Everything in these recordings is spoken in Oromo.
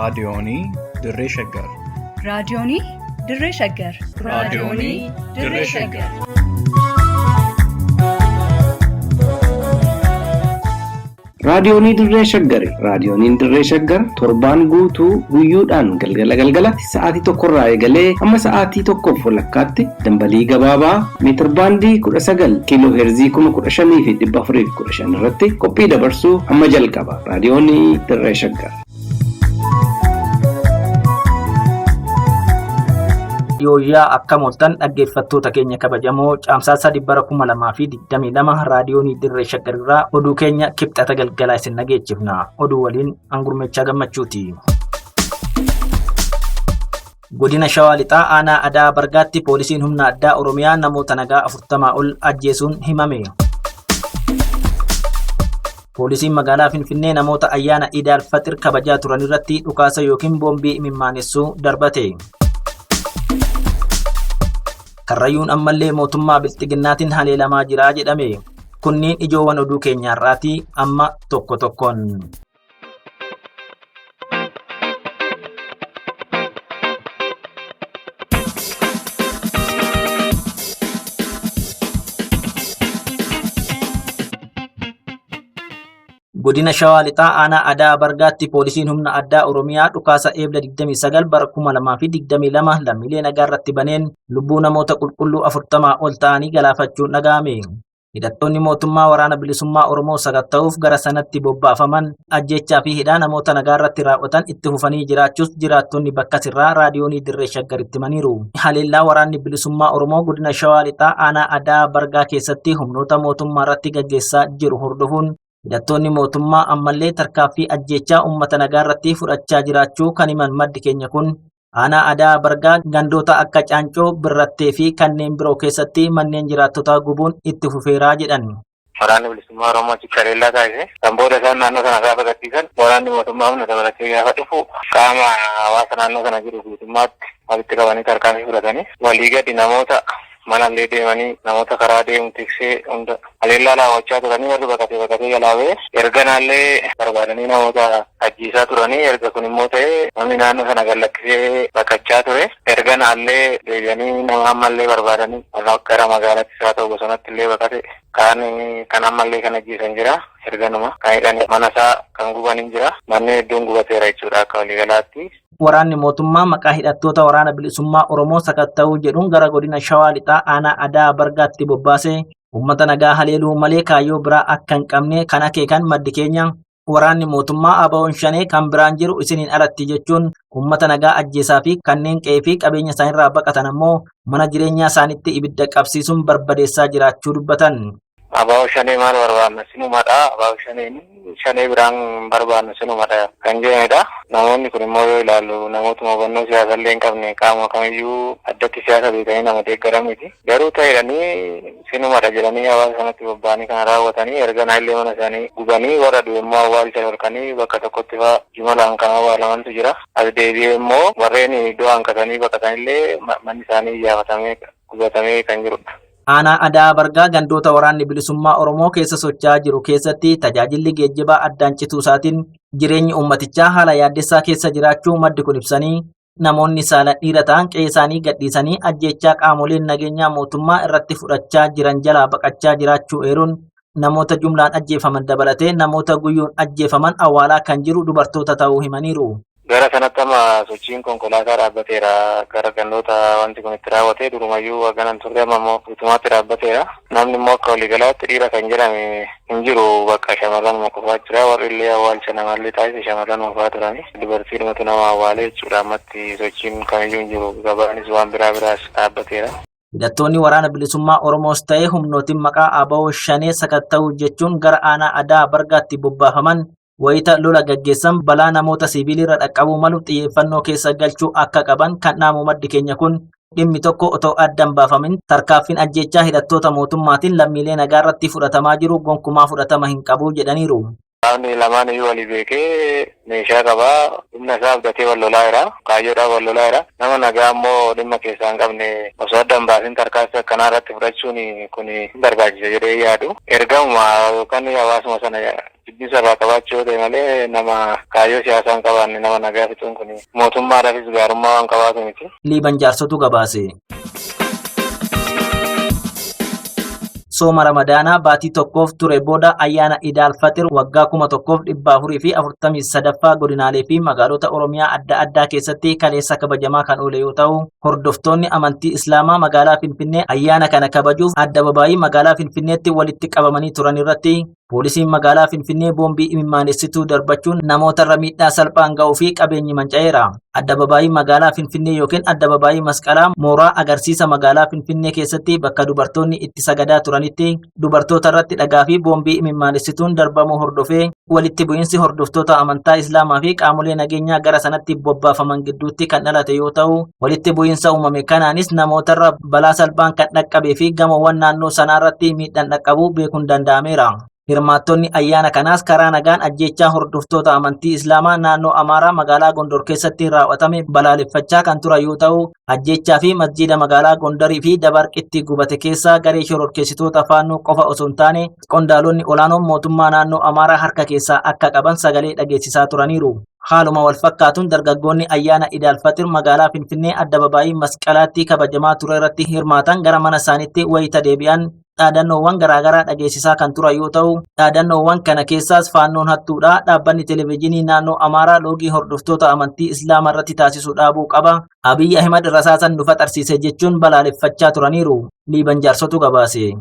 raadiyoonii Dirree Shaggar. Raadiyoonii Dirree Shaggar. Raadiyoonii Dirree Shaggar. Raadiyoonii Dirree Shaggar. Raadiyooniin Dirree Shaggar torbaan guutuu guyyoodhaan galgalatti sa'aatii tokkorraa eegalee amma sa'aatii tokkoof walakkaatti dambalii gabaabaa meetir baandii 19 kiiloo heerzii 15,415 irratti qophii dabarsuu amma jalqaba. Raadiyoonii Dirree Shaggar. Yooyyaa akka mooltan dhaggeeffattoota keenya kabajamoo caamsaa 3/2022 raadiyoonii Dirree Shaggar irraa oduu keenya kibxata galgalaa isin dhageechifna. Oduu waliin Angurmechaa Gammachuuti. Godina Shawaa Lixaa aanaa Adaa Bargaatti poolisiin humna addaa Oromiyaa namoota nagaa 40 ol ajjeesuun himame. Poolisiin magaalaa Finfinnee namoota ayyaana Iid al-Faxir kabajaa turan irratti dhukaasa yookiin boombii imimmaanessuu darbate. Karrayyuun ammallee mootummaa bilxiginnaatiin haleelamaa jira jedhame. Kunniin ijoowwan oduu keenyaarraati amma tokko tokkoon. Godina Shawaa Lixaa aanaa Adaa Bargaatti poolisiin humna addaa Oromiyaa dhukaasa eebla 29/2022 lammiilee nagaa irratti baneen lubbuu namoota qulqulluu 40 ol ta'anii galaafachuun dhaga'ame. Hidhattoonni mootummaa waraana bilisummaa Oromoo sakatta'uuf gara sanatti bobbaafaman ajjechaa fi hidhaa namoota nagaa irratti raawwatan itti fufanii jiraachuus jiraattonni bakka sirraa raadiyoonii Dirree Shaggaritti himaniiru. Haleellaa waraanni bilisummaa Oromoo godina Shawaa Lixaa aanaa Adaa Bargaa keessatti humnoota mootummaa irratti gaggeessaa jiru hordofuun hidhattoonni mootummaa ammallee tarkaaffii ajjechaa uummata nagaa irratti fudhachaa jiraachuu kan himan maddi keenya kun aanaa Adaa Bargaa gandoota akka Caancoo, Birrattee fi kanneen biroo keessatti manneen jiraattotaa gubuun itti fufeeraa jedhan. Waraanni bilisummaa Oromoo Cikkareellaa taasise kan booda isaan naannoo sana gaafa gadhiisan waraanni mootummaa humna dabalatee gaafa dhufu qaama hawaasa naannoo sana jiru guutummaatti walitti qabanii tarkaanfii fudhatanii walii gadi namoota manallee deemanii namoota karaa deemu tiksee hunda haleellaa raawwachaa turanii warri baqatee galaawee erga naallee barbaadanii namoota ajjiisaa turanii erga kun immoo ta'e namni naannoo sana gallakkisee baqachaa ture erga naallee deebi'anii nama ammallee barbaadanii gara magaalaatti isaa ta'u bosonatti illee baqate kan ammallee kan ajjiisan jira erga numa kan hidhanii mana isaa kan gubanii jira manni hedduun gubateera jechuudha akka waliigalaatti. Waraanni mootummaa maqaa hidhattoota waraana bilisummaa Oromoo sakatta'uu jedhuun gara godina Shawaa Lixaa aanaa Adaa Bargaatti bobbaasee uummata nagaa haleeluu malee kaayyoo biraa akka hin qabne kan akeekan maddi keenya. Waraanni mootummaa ABO'n shanee kan biraan jiru isiniin alatti jechuun uummata nagaa ajjeesaa fi kanneen qe'ee fi qabeenya isaaniirraa baqatan ammoo mana jireenyaa isaaniitti ibidda qabsiisuun barbadeessaa jiraachuu dubbatan. ABO shanee maal barbaadna sinumadha. ABO shanee biraan barbaadna sinumadha kan jedhanidha. Namoonni kun immoo yoo ilaallu namootuma hubannoo siyaasallee hin qabne qaama kamiyyuu addatti siyaasa beekanii nama deeggaramiti. Garuu ta'edhanii sinumadha jedhanii hawaasa sanatti bobba'anii kana raawwatanii erga naannoo mana isaanii gubanii warra du'e immoo awwaalcha dhorkanii bakka tokkotti fa'aa jimalaan kan awwaalamantu jira. As deebi'ee immoo warreen iddoo hanqatanii baqatanillee manni isaanii iyyafatamee gubatamee kan jirudha. Aanaa Adaa Bargaa gandoota waraanni bilisummaa Oromoo keessa socho'aa jiru keessatti tajaajilli geejjibaa addaan cituu isaatiin jireenyi uummatichaa haala yaaddessaa keessa jiraachuu maddi kun ibsanii namoonni saalaan dhiira ta'an qe'ee isaanii gadhiisanii ajjechaa qaamoleen nageenyaa mootummaa irratti fudhachaa jiran jalaa baqachaa jiraachuu eeruun namoota jumlaan ajjeefaman dabalatee namoota guyyuun ajjeefaman awwaalaa kan jiru dubartoota ta'uu himaniiru. Gara sanatti amma sochiin konkolaataa dhaabbateera. Gara gandoota wanti kun itti raawwatee durumayyuu haganan turre amma immoo guutummaatti dhaabbateera. Namni immoo akka waliigalaatti dhiira kan jedhame hin jiru bakka shamarran qofaa jira. Warri illee awwaalcha namallee taasise shamarran qofaa turani. Dubartiidhumatu nama awwaalee jechuudha ammatti sochiin kamiyyuu hin jiru. Gabaanis waan biraas dhaabbateera. Hidhattoonni waraana bilisummaa Oromoos ta'ee humnootiin maqaa ABO shanee sakatta'uu jechuun gara aanaa Adaa Bargaatti bobbaafaman wayita lola gaggeessan balaa namoota siviilirra dhaqqabuu malu xiyyeeffannoo keessa galchuu akka qaban kan dhaamu maddi keenya kun dhimmi tokko otoo addaan baafamin tarkaaffiin ajjechaa hidhattoota mootummaatiin lammiilee nagaa irratti fudhatamaa jiru gonkumaa fudhatama hin qabu jedhaniiru. Qaamni lamaan iyyuu walii beekee meeshaa qabaa humna isaa abdatee wal lolaa jira. Kaayyoodhaan wal lolaa jira. Nama nagaa immoo dhimma keessaa hin qabne osoo adda hin baasin tarkaanfii akkanaa irratti fudhachuun kun barbaachisa jedhee yaadu. Ergamuma yookaan hawaasuma sana jibbisa irraa qabaachuu yoo ta'e malee nama kaayyoo siyaasaa hin qabaanne nama nagaa fixuun kun mootummaadhaafis gaarummaa waan qabaatu miti. Liiban Jaarsotu gabaase. Sooma Ramadaanaa baatii tokkoof ture booda ayyaana Idaal Faxir waggaa 1443 godinaalee fi magaalota Oromiyaa adda addaa keessatti kaleessa kabajamaa kan oole yoo ta'u, hordoftoonni amantii Islaamaa magaalaa Finfinnee ayyaana kana kabajuuf addababaayii magaalaa Finfinneetti walitti qabamanii turan irratti poolisiin magaalaa Finfinnee boombii imimmaanessituu darbachuun namoota irra miidhaa salphaan ga'uu fi qabeenyi manca'eera. Addababaayii magaalaa Finfinnee yookiin addababaayii Masqalaa mooraa agarsiisa magaalaa Finfinnee keessatti bakka dubartoonni itti sagadaa turanitti dubartoota irratti dhagaa fi boombii imimmaanessituun darbamuu hordofee walitti bu'iinsi hordoftoota amantaa Islaamaa fi qaamolee nageenyaa gara sanatti bobbaafaman gidduutti kan dhalate yoo ta'u, walitti bu'iinsa uumame kanaanis namoota irra balaa salphaan kan dhaqqabee fi gamoowwan naannoo sanaa irratti miidhaan dhaqqabuu beekuun danda'ameera. Hirmaattonni ayyaana kanaas karaa nagaan ajjechaa hordoftoota amantii Islaamaa naannoo Amaaraa magaalaa Gondor keessatti raawwatame balaaleffachaa kan turan yoo ta'u, ajjechaa fi masjiida magaalaa Gondarii fi Dabarqitti gubate keessaa garee shororkeessitoota faannoo qofa osoo hin taane qondaalonni olaanoon mootummaa naannoo Amaaraa harka keessaa akka qaban sagalee dhageessisaa turaniiru. Haaluma wal fakkaatuun dargaggoonni ayyaana Idaal Faxir magaalaa Finfinnee addababaayii Masqalaatti kabajamaa ture irratti hirmaatan gara mana isaaniitti wayita deebi'an dhaadannoowwan garaagaraa dhageessisaa kan turan yoo ta'u, dhaadannoowwan kana keessaas faannoon hattuudha dhaabbanni televezyiinii naannoo Amaaraa loogii hordoftoota amantii Islaamaa irratti taasisu dhaabuu qaba. Abiyyi Ahimad rasaasan nu faxarsiise jechuun balaaleffachaa turaniiru. Liiban Jaarsotu gabaase.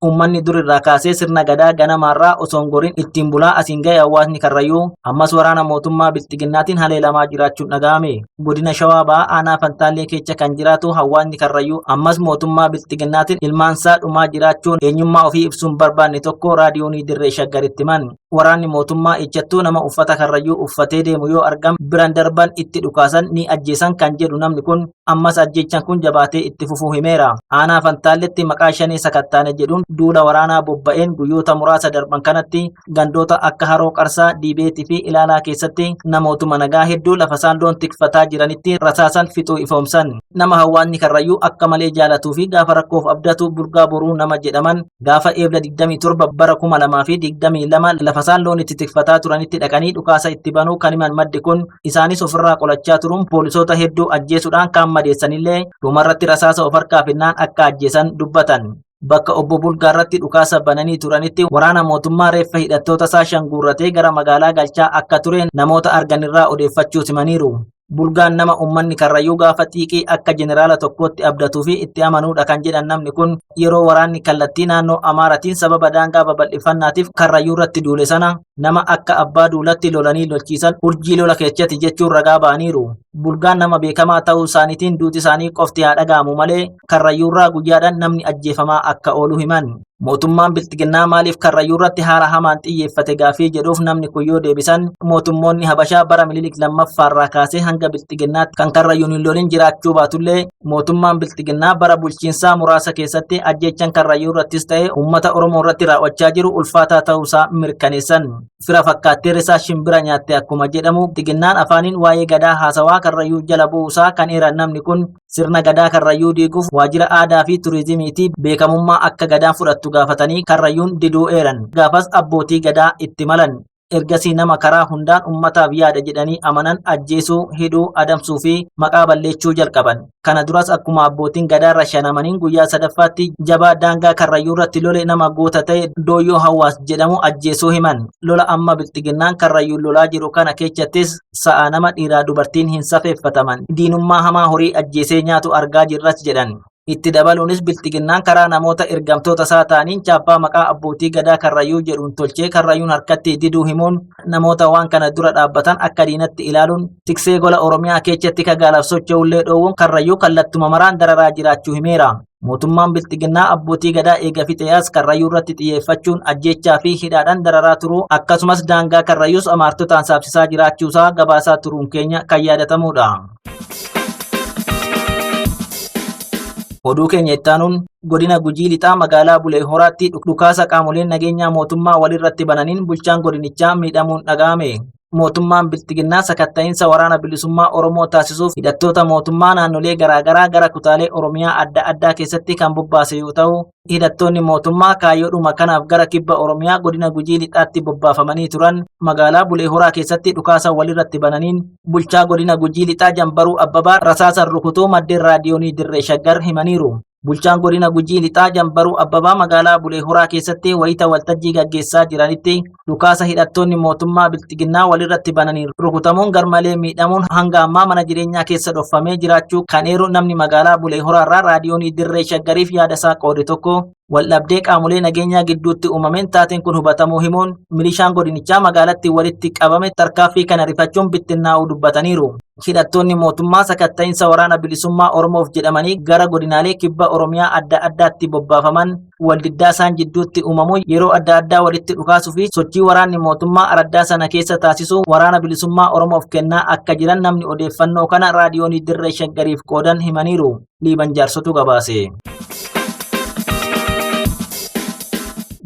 Uummanni dur irraa kaasee sirna gadaa ganamaarraa osoo hin gorin ittiin bulaa asiin ga'e hawaasni Karrayyuu ammas waraana mootummaa Bilxiginnaatiin haleelamaa jiraachuun dhaga'ame. Godina Shawaa Ba'aa aanaa Fantaallee keessa kan jiraatu hawaasni Karrayyuu ammas mootummaa Bilxiginnaatiin ilmaansaa dhumaa jiraachuun eenyummaa ofii ibsuun barbaanne tokko raadiyoonii Dirree Shaggaritti himan. Waraanni mootummaa ejjattuu nama uffata Karrayyuu uffatee deemu yoo argam biran darban itti dhukaasan ni ajjeesan kan jedhu namni kun ammas ajjechaan kun jabaatee itti fufuu himeera. Aanaa Fantaalletti maqaa shanee sakattaane jedhuun duula waraanaa bobba'een guyyoota muraasa darban kanatti gandoota akka Haroo Qarsaa, Diibeetii fi Ilaalaa keessatti namootuma nagaa hedduu lafa isaan loon tikfataa jiranitti rasaasan fixuu ifoomsan. Nama hawaasni Karrayyuu akka malee jaalatuu fi gaafa rakkoof abdatu Burgaa Boruu nama jedhaman gaafa eebla 27 bara 2022 lafa isaan loon itti tikfataa turanitti dhaqanii dhukaasa itti banuu kan himan maddi kun isaanis ofirraa qolachaa turuun poolisoota hedduu ajjeesuudhaan kan madeessanillee dhumarratti rasaasa of harkaa finnaan akka ajjeesan dubbatan. Bakka obbo Bulgaa irratti dhukaasa bananii turanitti waraana mootummaa reeffa hidhattoota isaa shanguurratee gara magaalaa galchaa akka ture namoota arganirraa odeeffachuu himaniiru. Bulgaan nama uummanni Karrayyuu gaafa xiiqii akka jeneraala tokkootti abdatuu fi itti amanuudha kan jedhan namni kun yeroo waraanni kallattii naannoo Amaaratiin sababa daangaa babal'ifannaatiif Karrayyuu irratti duule sana nama akka abbaa duulatti lolanii lolchiisan urjii lola keessatti jechuun ragaa ba'aniiru. Bulgaan nama beekamaa ta'uu isaaniitiin duuti isaanii qofti haa dhaga'amu malee Karrayyuurraa guyyaadhaan namni ajjeefamaa akka oolu himan. Mootummaan Bilxiginnaa maaliif Karrayyuu irratti haala hamaan xiyyeeffate gaafii jedhuuf namni kun yoo deebisan mootummoonni Habashaa bara Minilik lammaffaarraa kaasee hanga Bilxiginnaatti kan Karrayyuun hin lolin jiraachuu baatullee mootummaan Bilxiginnaa bara bulchiinsaa muraasa keessatti ajjechaan Karrayyuu irrattis ta'e uummata Oromoo irratti raawwachaa jiru ulfaataa ta'uusaa mirkaneessan. Fira fakkaatteer isaa shimbira nyaatte akkuma jedhamu Bilxiginnaan afaaniin waa'ee gadaa haasawaa Karrayyuu jala bu'uusaa kan eeran namni kun sirna gadaa Karrayyuu diiguuf waajjira aadaa fi turizimiitii beekamummaa akka gadaan fudhattu gaafatanii Karrayyuun diduu eeran. Gaafas abbootii gadaa itti malan. Ergasii nama karaa hundaan ummataaf yaada jedhanii amanan ajjeesuu, hidhuu, adamsuu fi maqaa balleessuu jalqaban. Kana duras akkuma abbootiin gadaa rashanamaniin guyyaa sadaffaatti jabaa daangaa Karrayyuu irratti lole nama goota ta'e Dooyyoo Hawaas jedhamu ajjeesuu himan. Lola amma Bilxiginnaan Karrayyuun lolaa jiru kana keessattis sa'a nama dhiiraa dubartiin hin safeeffataman. Diinummaa hamaa horii ajjeesee nyaatu argaa jirras jedhan. Itti dabaluunis Bilxiginnaan karaa namoota ergamtoota isaa ta'aniin chaappaa maqaa abbootii gadaa Karrayyuu jedhuun tolchee Karrayyuun harkatti diduu himuun namoota waan kana dura dhaabbatan akka diinatti ilaaluun tiksee gola Oromiyaa keessatti kagaalaaf socho'ullee dhoowwuun Karrayyuu kallattuma maraan dararaa jiraachuu himeera. Mootummaan Bilxiginnaa abbootii gadaa eega fixees Karrayyuu irratti xiyyeeffachuun ajjechaa fi hidhaadhaan dararaa turuu akkasumas daangaa Karrayyuus amaartotaan saamsisaa jiraachuusaa gabaasaa turuun keenya kan yaadatamudha. Oduu keenya ittaanuun godina Gujii Lixaa magaalaa Bulee Horaatti dhukaasa qaamoleen nageenyaa mootummaa walirratti bananiin bulchaan godinichaa miidhamuun dhaga'ame. Mootummaan biltiginnaa sakatta'iinsa waraana bilisummaa Oromoo taasisuuf hidhattoota mootummaa naannolee garaagaraa gara kutaalee Oromiyaa adda addaa keessatti kan bobbaase yoo ta'u, hidhattoonni mootummaa kaayyoodhuma kanaaf gara kibba Oromiyaa godina Gujii Lixaatti bobbaafamanii turan magaalaa Bulee Horaa keessatti dhukaasa walirratti bananiin bulchaa godina Gujii Lixaa Jambaruu Abbabaa rasaasan rukutuu maddeen raadiyoonii Dirree Shaggar himaniiru. Bulchaan godina Gujii Lixaa Jambaruu Abbabaa magaalaa Bulee Horaa keessatti wayita waltajjii gaggeessaa jiranitti dhukaasa hidhattoonni mootummaa biltiginnaa walirratti bananii rukutamuun garmalee miidhamuun hanga ammaa mana jireenyaa keessa dhofamee jiraachuu kan eeru namni magaalaa Bulee Horaarraa raadiyoonii Dirree Shaggariif yaadasaa qoode tokko waldhabdee qaamolee nageenyaa gidduutti uumameen taateen kun hubatamuu himuun milishaan godinichaa magaalatti walitti qabame tarkaaffii kana rifachuun bittinnaa'uu dubbataniiru. Hidhattoonni mootummaa sakatta'iinsa waraana bilisummaa Oromoof jedhamanii gara godinaalee kibba Oromiyaa adda addaatti bobbaafaman waldiddaa isaan jidduutti uumamu yeroo adda addaa walitti dhukaasuu fi sochii waraanni mootummaa araddaa sana keessa taasisu waraana bilisummaa Oromoof kennaa akka jiran namni odeeffannoo kana raadiyoonii Dirree Shaggariif qoodan himaniiru. Liiban Jaarsotu gabaase.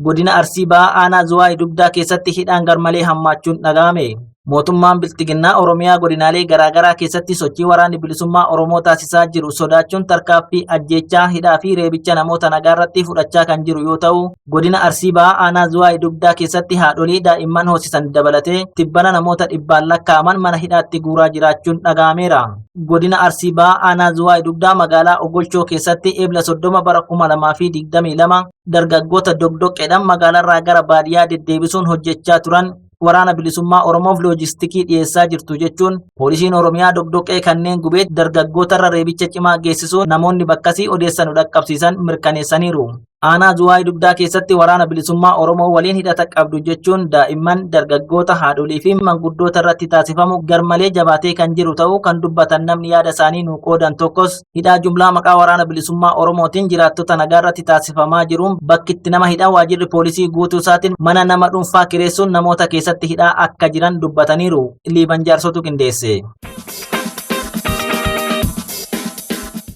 Godina Arsii Bahaa aanaa Zuwaayii Dugdaa keessatti hidhaan garmalee hammaachuun dhaga'ame. Mootummaan biltiginnaa Oromiyaa godinaalee garaagaraa keessatti sochii waraanni bilisummaa Oromoo taasisaa jiru sodaachuun tarkaaffii ajjeechaa hidhaa fi reebicha namoota nagaa irratti fudhachaa kan jiru yoo ta'u, godina Arsii Bahaa aanaa Zuwaayii Dugdaa keessatti haadholii daa'imman hoosisan dabalatee tibbana namoota dhibbaan lakkaa'aman mana hidhaatti guuraa jiraachuun dhaga'ameera. Godina Arsii Bahaa aanaa Zuwaayii Dugdaa magaalaa Ogolchoo keessatti eebla 30 bara 2022 dargaggoota dogdoqqeedhaan magaalaarraa gara baadiyyaa deddeebisuun hojjechaa turan waraana bilisummaa Oromoof loojistikii dhiyeessaa jirtu jechuun poolisiin Oromiyaa dogdoqqee kanneen gubee dargaggootarra reebicha cimaa geessisuun namoonni bakkasii odeessanu dhaqqabsiisan mirkaneessaniiru. Aanaa Zuwaayii Dugdaa keessatti waraana bilisummaa Oromoo waliin hidhata qabdu jechuun daa'imman, dargaggoota, haadholii fi manguddoota irratti taasifamu garmalee jabaatee kan jiru ta'uu kan dubbatan namni yaada isaanii nuu qoodan tokkos hidhaa jumlaa maqaa waraana bilisummaa Oromootiin jiraattota nagaa irratti taasifamaa jiruun bakkitti nama hidhaa waajirri poolisii guutuu isaatiin mana nama dhuunfaa kireessuun namoota keessatti hidhaa akka jiran dubbataniiru. Liiban Jaarsotu qindeesse.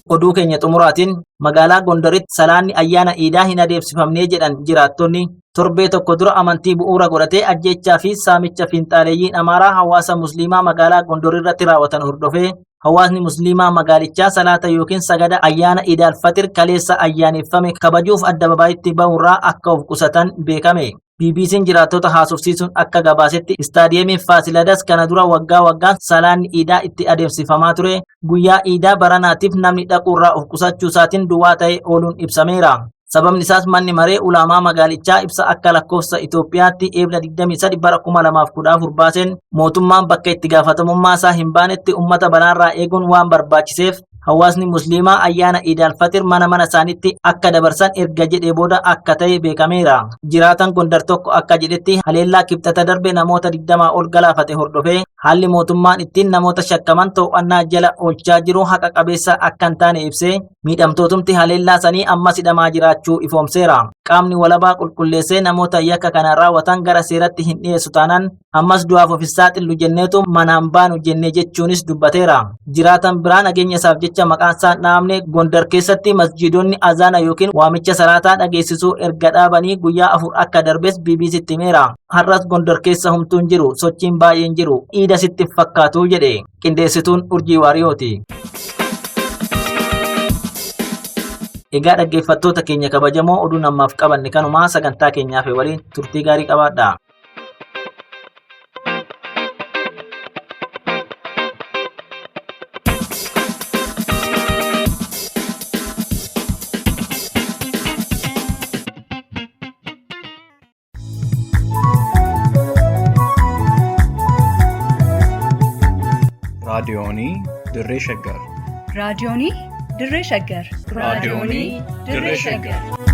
Oduu keenya xumuraatiin magaalaa Gondoritti salaanni ayyaana Iidaa hin adeemsifamnee jedhan jiraattonni torbee tokko dura amantii bu'uura godhatee ajjeechaa fi saamicha fiinxaaleeyyiin Amaaraa hawaasa Musliimaa magaalaa Gondor irratti raawwatan hordofee hawaasni Musliimaa magaalichaa salaata yookiin sagada ayyaana Iidal Faxir kaleessa ayyaaneffame kabajuuf addababaayitti ba'uurraa akka of qusatan beekame. BBC'n jiraattota haasofsiisuun akka gabaasetti istaadiyeemiin Faasiladas kana dura waggaa waggaan salaanni Iidaa itti adeemsifamaa ture. Guyyaa Iidaa baranaatiif namni dhaquurraa of qusachuu isaatiin duwwaa ta'ee ooluun ibsameera. Sababni isaas manni maree ulaamaa magaalichaa ibsa akka lakkoofsa Itoophiyaatti eebla 23 bara 2014 baaseen mootummaan bakka itti gaafatamummaa isaa hin baanetti uummata balaarraa eeguun waan barbaachiseef hawaasni Musliimaa ayyaana Iidal Faxir mana isaaniitti akka dabarsan erga jedhee booda akka ta'e beekameera. Jiraataan Gondar tokko akka jedhetti haleellaa kibxata darbe namoota 20 ol galaafate hordofee haalli mootummaan ittiin namoota shakkaman to'annaa jala oolchaa jiru haqa qabeessa akka hin taane ibsee miidhamtootumti haleellaa sanii ammas hidhamaa jiraachuu ifoomseera. Qaamni walabaa qulqulleessee namoota yakka kana raawwatan gara seeratti hin dhiyeessu taanaan ammas du'aaf of saaxillu jenneetu manaan baanu jennee jechuunis dubbateera. Jiraataan biraa nageenya isaaf jecha maqaan isaa dhaamne Gondar keessatti masjiidonni azaana yookiin waamicha salaataa dhageessisuu erga dhaabanii guyyaa 4 akka darbes BBC'tti himeera. Har'as Gondar keessa humtuun jiru sochiin baay'een jiru Iida sitti fakkaatu jedhe qindeessituun Urjii Waariyooti. Egaa dhaggeeffattoota keenya kabajamoo oduu namaaf qabanne kanumaa sagantaa keenyaaf waliin turtii gaarii qabaadhaa. raadiyoonii Dirree Shaggar. raadiyoonii Dirree Shaggar. raadiyoonii Dirree Shaggar.